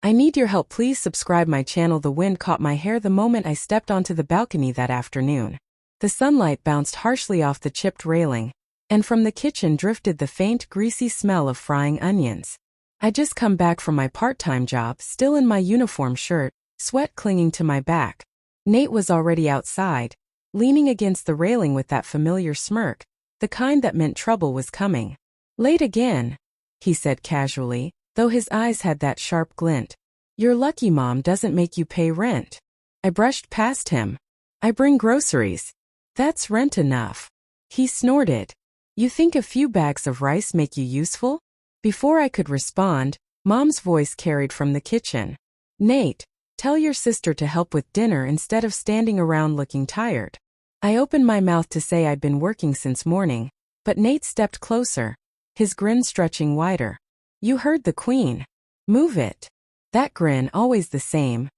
I need your help. Please subscribe my channel. The wind caught my hair the moment I stepped onto the balcony that afternoon. The sunlight bounced harshly off the chipped railing, and from the kitchen drifted the faint, greasy smell of frying onions. I'd just come back from my part-time job, still in my uniform shirt, sweat clinging to my back. Nate was already outside, leaning against the railing with that familiar smirk, the kind that meant trouble was coming. "Late again," he said casually, though his eyes had that sharp glint. "You're lucky Mom doesn't make you pay rent." I brushed past him. "I bring groceries. That's rent enough." He snorted. "You think a few bags of rice make you useful?" Before I could respond, Mom's voice carried from the kitchen. "Nate, tell your sister to help with dinner instead of standing around looking tired." I opened my mouth to say I'd been working since morning, but Nate stepped closer, his grin stretching wider. "You heard the Queen. Move it." That grin, always the same,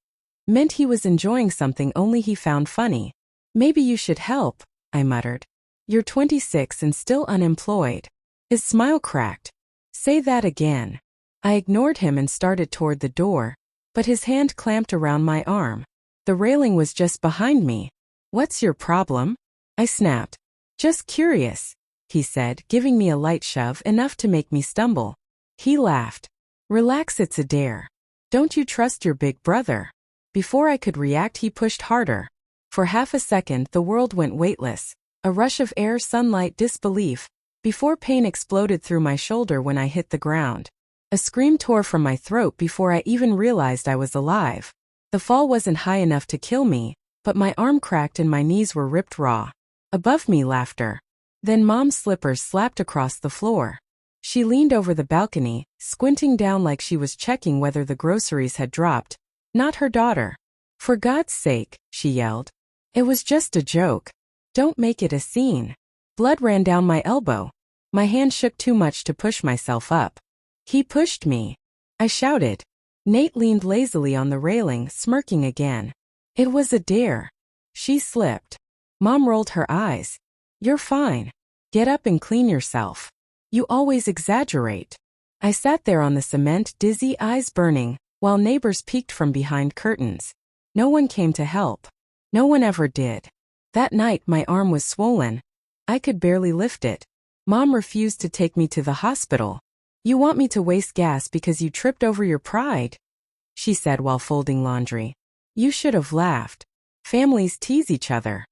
meant he was enjoying something only he found funny. "Maybe you should help," I muttered. "You're 26 and still unemployed." His smile cracked. "Say that again." I ignored him and started toward the door, but his hand clamped around my arm. The railing was just behind me. "What's your problem?" I snapped. "Just curious," he said, giving me a light shove enough to make me stumble. He laughed. "Relax, it's a dare. Don't you trust your big brother?" Before I could react, he pushed harder. For half a second, the world went weightless, a rush of air, sunlight, disbelief, before pain exploded through my shoulder when I hit the ground. A scream tore from my throat before I even realized I was alive. The fall wasn't high enough to kill me, but my arm cracked and my knees were ripped raw. Above me, laughter. Then Mom's slippers slapped across the floor. She leaned over the balcony, squinting down like she was checking whether the groceries had dropped. Not her daughter. "For God's sake," she yelled. "It was just a joke. Don't make it a scene." Blood ran down my elbow. My hand shook too much to push myself up. "He pushed me," I shouted. Nate leaned lazily on the railing, smirking again. "It was a dare." She slipped. Mom rolled her eyes. "You're fine. Get up and clean yourself. You always exaggerate." I sat there on the cement, dizzy, eyes burning, while neighbors peeked from behind curtains. No one came to help. No one ever did. That night my arm was swollen. I could barely lift it. Mom refused to take me to the hospital. "You want me to waste gas because you tripped over your pride?" she said while folding laundry. "You should have laughed. Families tease each other."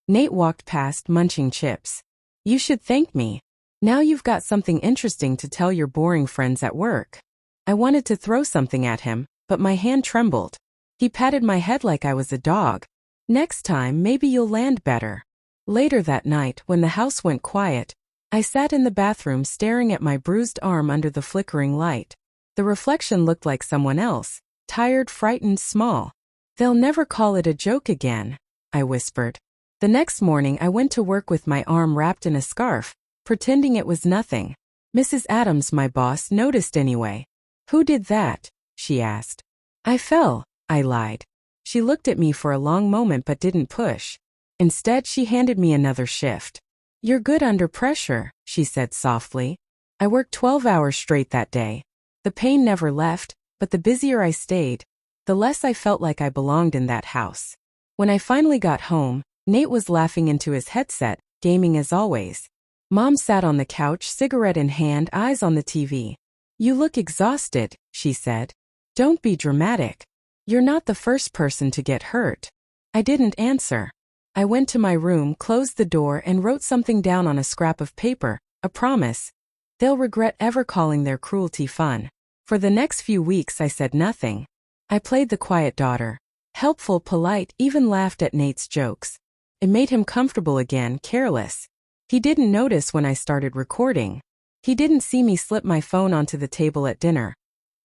Nate walked past, munching chips. "You should thank me. Now you've got something interesting to tell your boring friends at work." I wanted to throw something at him, but my hand trembled. He patted my head like I was a dog. "Next time maybe you'll land better." Later that night, when the house went quiet, I sat in the bathroom staring at my bruised arm under the flickering light. The reflection looked like someone else, tired, frightened, small. "They'll never call it a joke again," I whispered. The next morning I went to work with my arm wrapped in a scarf, pretending it was nothing. Mrs. Adams, my boss, noticed anyway. "Who did that?" she asked. "I fell," I lied. She looked at me for a long moment but didn't push. Instead, she handed me another shift. "You're good under pressure," she said softly. I worked 12 hours straight that day. The pain never left, but the busier I stayed, the less I felt like I belonged in that house. When I finally got home, Nate was laughing into his headset, gaming as always. Mom sat on the couch, cigarette in hand, eyes on the TV. "You look exhausted," she said. "Don't be dramatic. You're not the first person to get hurt." I didn't answer. I went to my room, closed the door, and wrote something down on a scrap of paper, a promise. They'll regret ever calling their cruelty fun. For the next few weeks I said nothing. I played the quiet daughter. Helpful, polite, even laughed at Nate's jokes. It made him comfortable again, careless. He didn't notice when I started recording. He didn't see me slip my phone onto the table at dinner,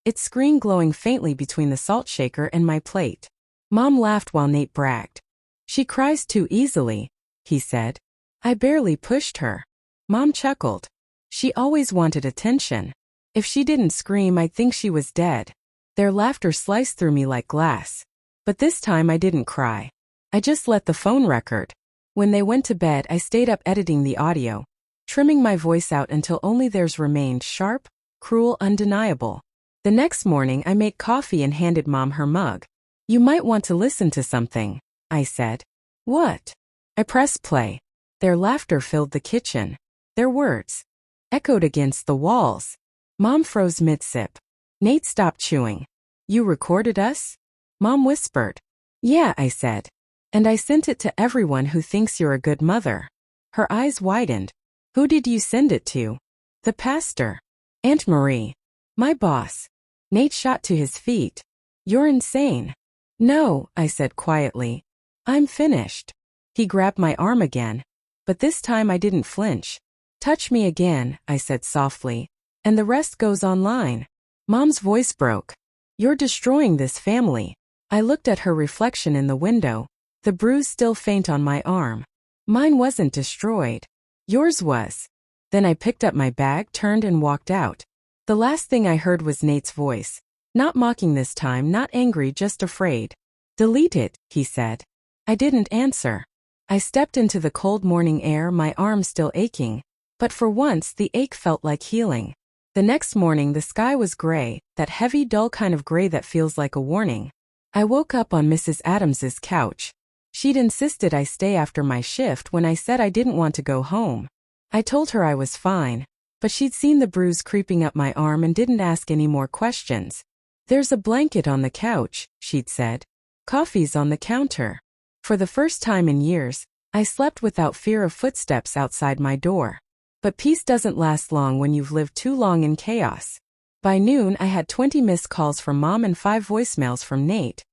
its screen glowing faintly between the salt shaker and my plate. Mom laughed while Nate bragged. "She cries too easily," he said. "I barely pushed her." Mom chuckled. "She always wanted attention. If she didn't scream, I'd think she was dead." Their laughter sliced through me like glass. But this time I didn't cry. I just let the phone record. When they went to bed, I stayed up editing the audio, trimming my voice out until only theirs remained, sharp, cruel, undeniable. The next morning I made coffee and handed Mom her mug. "You might want to listen to something," I said. "What?" I pressed play. Their laughter filled the kitchen. Their words echoed against the walls. Mom froze mid-sip. Nate stopped chewing. "You recorded us?" Mom whispered. "Yeah," I said. "And I sent it to everyone who thinks you're a good mother." Her eyes widened. "Who did you send it to?" "The pastor. Aunt Marie. My boss." Nate shot to his feet. "You're insane." "No," I said quietly. "I'm finished." He grabbed my arm again. But this time I didn't flinch. "Touch me again," I said softly. "And the rest goes online." Mom's voice broke. "You're destroying this family." I looked at her reflection in the window, the bruise still faint on my arm. "Mine wasn't destroyed. Yours was." Then I picked up my bag, turned and walked out. The last thing I heard was Nate's voice. Not mocking this time, not angry, just afraid. "Delete it," he said. I didn't answer. I stepped into the cold morning air, my arm still aching. But for once the ache felt like healing. The next morning the sky was gray, that heavy, dull kind of gray that feels like a warning. I woke up on Mrs. Adams's couch. She'd insisted I stay after my shift when I said I didn't want to go home. I told her I was fine, but she'd seen the bruise creeping up my arm and didn't ask any more questions. "There's a blanket on the couch," she'd said. "Coffee's on the counter." For the first time in years, I slept without fear of footsteps outside my door. But peace doesn't last long when you've lived too long in chaos. By noon I had 20 missed calls from Mom and 5 voicemails from Nate.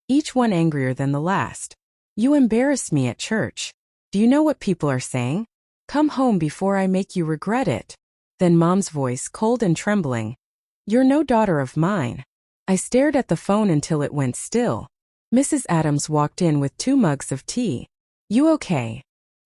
Each one angrier than the last. "You embarrassed me at church. Do you know what people are saying? Come home before I make you regret it." Then Mom's voice, cold and trembling. "You're no daughter of mine." I stared at the phone until it went still. Mrs. Adams walked in with 2 mugs of tea. "You okay?"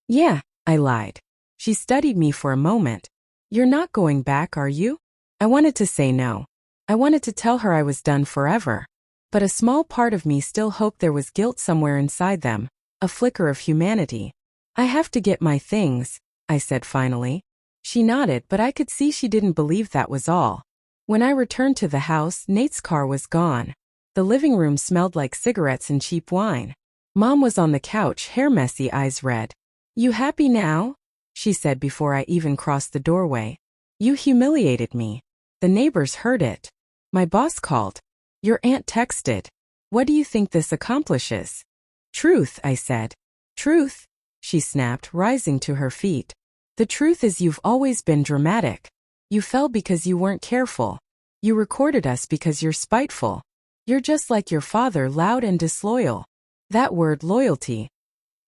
"Yeah," I lied. She studied me for a moment. "You're not going back, are you?" I wanted to say no. I wanted to tell her I was done forever. But a small part of me still hoped there was guilt somewhere inside them, a flicker of humanity. "I have to get my things," I said finally. She nodded, but I could see she didn't believe that was all. When I returned to the house, Nate's car was gone. The living room smelled like cigarettes and cheap wine. Mom was on the couch, hair messy, eyes red. "You happy now?" she said before I even crossed the doorway. "You humiliated me. The neighbors heard it. My boss called. Your aunt texted. What do you think this accomplishes?" "Truth," I said. "Truth?" she snapped, rising to her feet. "The truth is you've always been dramatic. You fell because you weren't careful. You recorded us because you're spiteful. You're just like your father, loud and disloyal." That word, loyalty,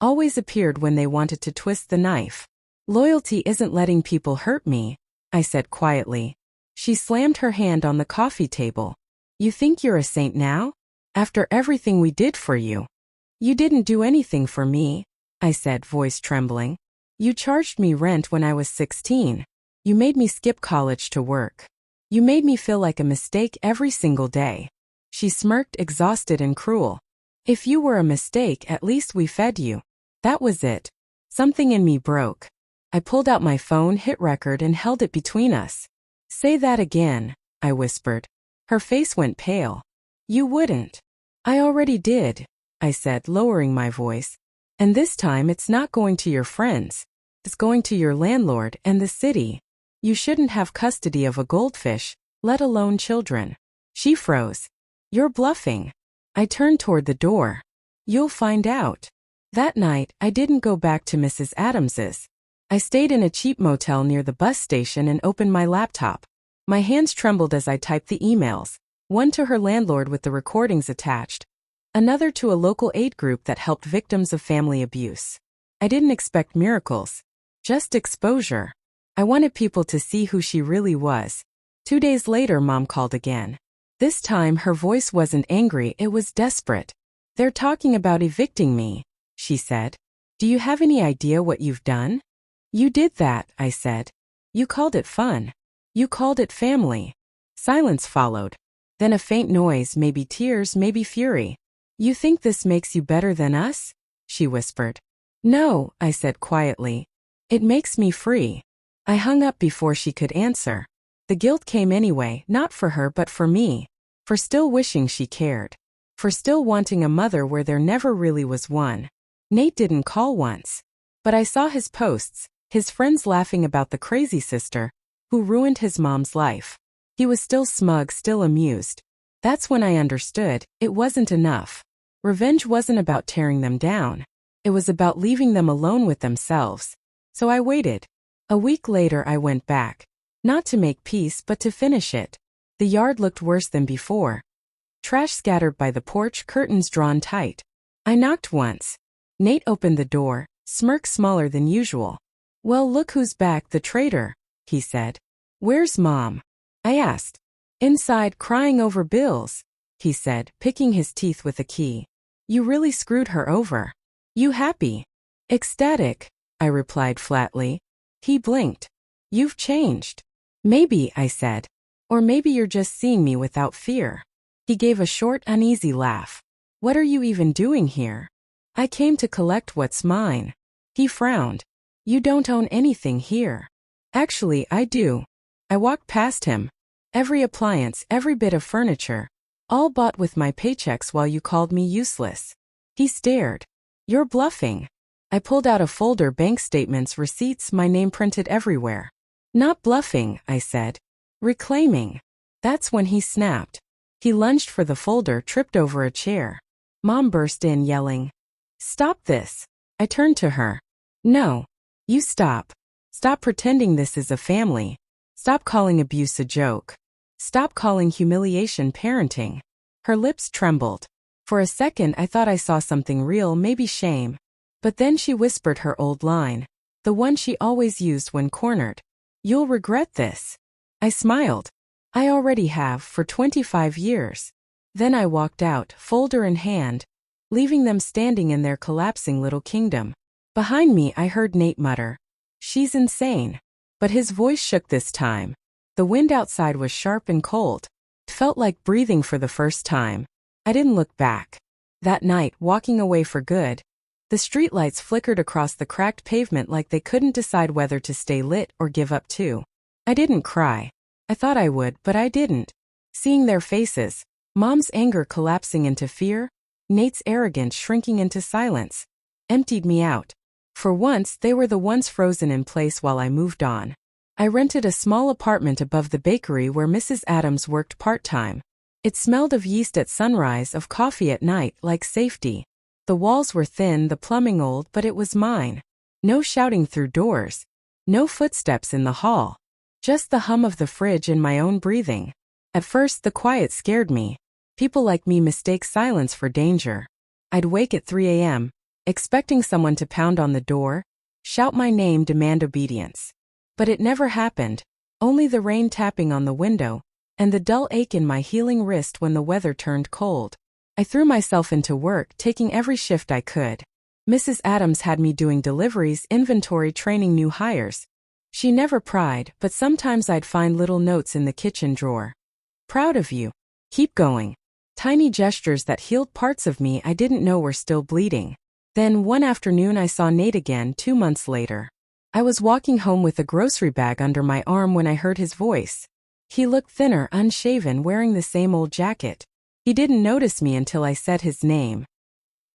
always appeared when they wanted to twist the knife. "Loyalty isn't letting people hurt me," I said quietly. She slammed her hand on the coffee table. "You think you're a saint now? After everything we did for you?" "You didn't do anything for me," I said, voice trembling. "You charged me rent when I was 16. You made me skip college to work. You made me feel like a mistake every single day." She smirked, exhausted and cruel. "If you were a mistake, at least we fed you." That was it. Something in me broke. I pulled out my phone, hit record, and held it between us. "Say that again," I whispered. Her face went pale. "You wouldn't." "I already did," I said, lowering my voice. "And this time it's not going to your friends. It's going to your landlord and the city. You shouldn't have custody of a goldfish, let alone children." She froze. "You're bluffing." I turned toward the door. "You'll find out." That night, I didn't go back to Mrs. Adams's. I stayed in a cheap motel near the bus station and opened my laptop. My hands trembled as I typed the emails, one to her landlord with the recordings attached, another to a local aid group that helped victims of family abuse. I didn't expect miracles, just exposure. I wanted people to see who she really was. 2 days later, Mom called again. This time, her voice wasn't angry, it was desperate. "They're talking about evicting me," she said. "Do you have any idea what you've done?" "You did that," I said. "You called it fun. You called it family." Silence followed. Then a faint noise, maybe tears, maybe fury. "You think this makes you better than us?" she whispered. "No," I said quietly. "It makes me free." I hung up before she could answer. The guilt came anyway, not for her but for me. For still wishing she cared. For still wanting a mother where there never really was one. Nate didn't call once. But I saw his posts, his friends laughing about the crazy sister, who ruined his mom's life. He was still smug, still amused. That's when I understood, it wasn't enough. Revenge wasn't about tearing them down. It was about leaving them alone with themselves. So I waited. A week later I went back. Not to make peace but to finish it. The yard looked worse than before. Trash scattered by the porch, curtains drawn tight. I knocked once. Nate opened the door, smirk smaller than usual. "Well, look who's back, the traitor," he said. "Where's Mom?" I asked. "Inside, crying over bills," he said, picking his teeth with a key. "You really screwed her over. You happy?" "Ecstatic," I replied flatly. He blinked. "You've changed." "Maybe," I said. "Or maybe you're just seeing me without fear." He gave a short, uneasy laugh. "What are you even doing here?" "I came to collect what's mine." He frowned. "You don't own anything here." "Actually, I do." I walked past him. "Every appliance, every bit of furniture. All bought with my paychecks while you called me useless." He stared. "You're bluffing." I pulled out a folder, bank statements, receipts, my name printed everywhere. "Not bluffing," I said. "Reclaiming." That's when he snapped. He lunged for the folder, tripped over a chair. Mom burst in, yelling, "Stop this." I turned to her. "No. You stop. Stop pretending this is a family. Stop calling abuse a joke. Stop calling humiliation parenting." Her lips trembled. For a second I thought I saw something real, maybe shame. But then she whispered her old line. The one she always used when cornered. "You'll regret this." I smiled. "I already have, for 25 years. Then I walked out, folder in hand, leaving them standing in their collapsing little kingdom. Behind me I heard Nate mutter, "She's insane." But his voice shook this time. The wind outside was sharp and cold. It felt like breathing for the first time. I didn't look back. That night, walking away for good, the streetlights flickered across the cracked pavement like they couldn't decide whether to stay lit or give up too. I didn't cry. I thought I would, but I didn't. Seeing their faces, Mom's anger collapsing into fear, Nate's arrogance shrinking into silence, emptied me out. For once, they were the ones frozen in place while I moved on. I rented a small apartment above the bakery where Mrs. Adams worked part-time. It smelled of yeast at sunrise, of coffee at night, like safety. The walls were thin, the plumbing old, but it was mine. No shouting through doors. No footsteps in the hall. Just the hum of the fridge and my own breathing. At first, the quiet scared me. People like me mistake silence for danger. I'd wake at 3 a.m., expecting someone to pound on the door, shout my name, demand obedience. But it never happened. Only the rain tapping on the window, and the dull ache in my healing wrist when the weather turned cold. I threw myself into work, taking every shift I could. Mrs. Adams had me doing deliveries, inventory, training new hires. She never pried, but sometimes I'd find little notes in the kitchen drawer. "Proud of you. Keep going." Tiny gestures that healed parts of me I didn't know were still bleeding. Then one afternoon I saw Nate again, 2 months later. I was walking home with a grocery bag under my arm when I heard his voice. He looked thinner, unshaven, wearing the same old jacket. He didn't notice me until I said his name.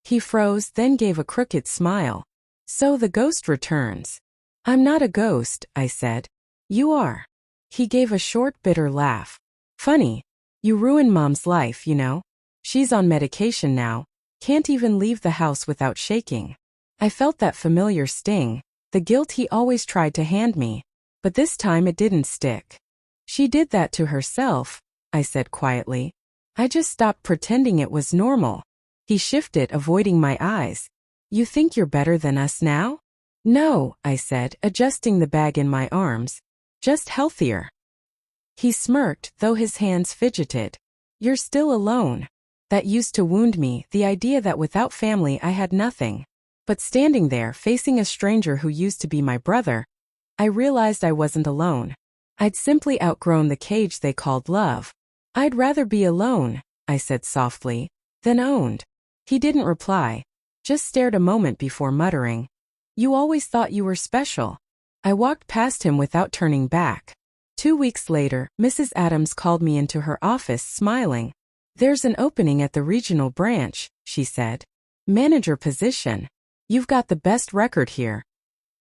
He froze, then gave a crooked smile. "So the ghost returns." "I'm not a ghost," I said. "You are." He gave a short, bitter laugh. "Funny. You ruined Mom's life, you know. She's on medication now. Can't even leave the house without shaking." I felt that familiar sting, the guilt he always tried to hand me. But this time it didn't stick. "She did that to herself," I said quietly. "I just stopped pretending it was normal." He shifted, avoiding my eyes. "You think you're better than us now?" "No," I said, adjusting the bag in my arms. "Just healthier." He smirked, though his hands fidgeted. "You're still alone." That used to wound me, the idea that without family I had nothing. But standing there, facing a stranger who used to be my brother, I realized I wasn't alone. I'd simply outgrown the cage they called love. "I'd rather be alone," I said softly, "than owned." He didn't reply, just stared a moment before muttering, "You always thought you were special." I walked past him without turning back. 2 weeks later, Mrs. Adams called me into her office smiling. "There's an opening at the regional branch," she said. "Manager position. You've got the best record here.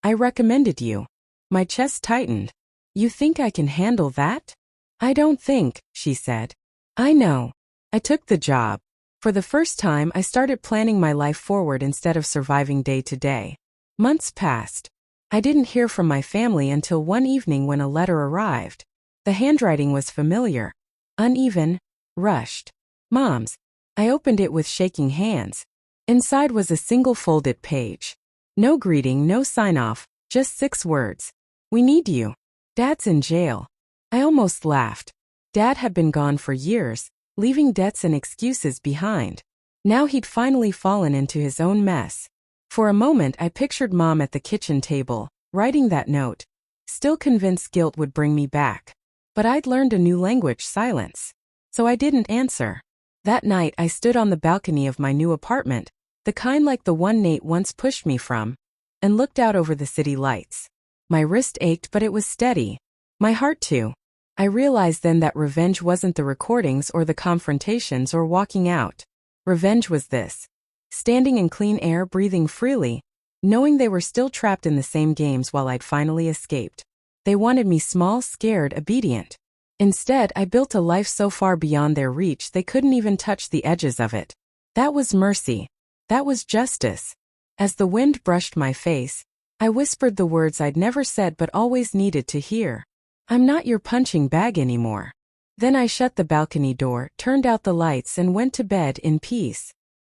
I recommended you." My chest tightened. "You think I can handle that?" "I don't think," she said. "I know." I took the job. For the first time, I started planning my life forward instead of surviving day to day. Months passed. I didn't hear from my family until one evening when a letter arrived. The handwriting was familiar, uneven, rushed. Mom's. I opened it with shaking hands. Inside was a single folded page. No greeting, no sign-off, just 6 words. "We need you. Dad's in jail." I almost laughed. Dad had been gone for years, leaving debts and excuses behind. Now he'd finally fallen into his own mess. For a moment I pictured Mom at the kitchen table, writing that note, still convinced guilt would bring me back. But I'd learned a new language, silence. So I didn't answer. That night I stood on the balcony of my new apartment, the kind like the one Nate once pushed me from, and looked out over the city lights. My wrist ached, but it was steady. My heart too. I realized then that revenge wasn't the recordings or the confrontations or walking out. Revenge was this. Standing in clean air, breathing freely, knowing they were still trapped in the same games while I'd finally escaped. They wanted me small, scared, obedient. Instead, I built a life so far beyond their reach they couldn't even touch the edges of it. That was mercy. That was justice. As the wind brushed my face, I whispered the words I'd never said but always needed to hear. "I'm not your punching bag anymore." Then I shut the balcony door, turned out the lights, and went to bed in peace.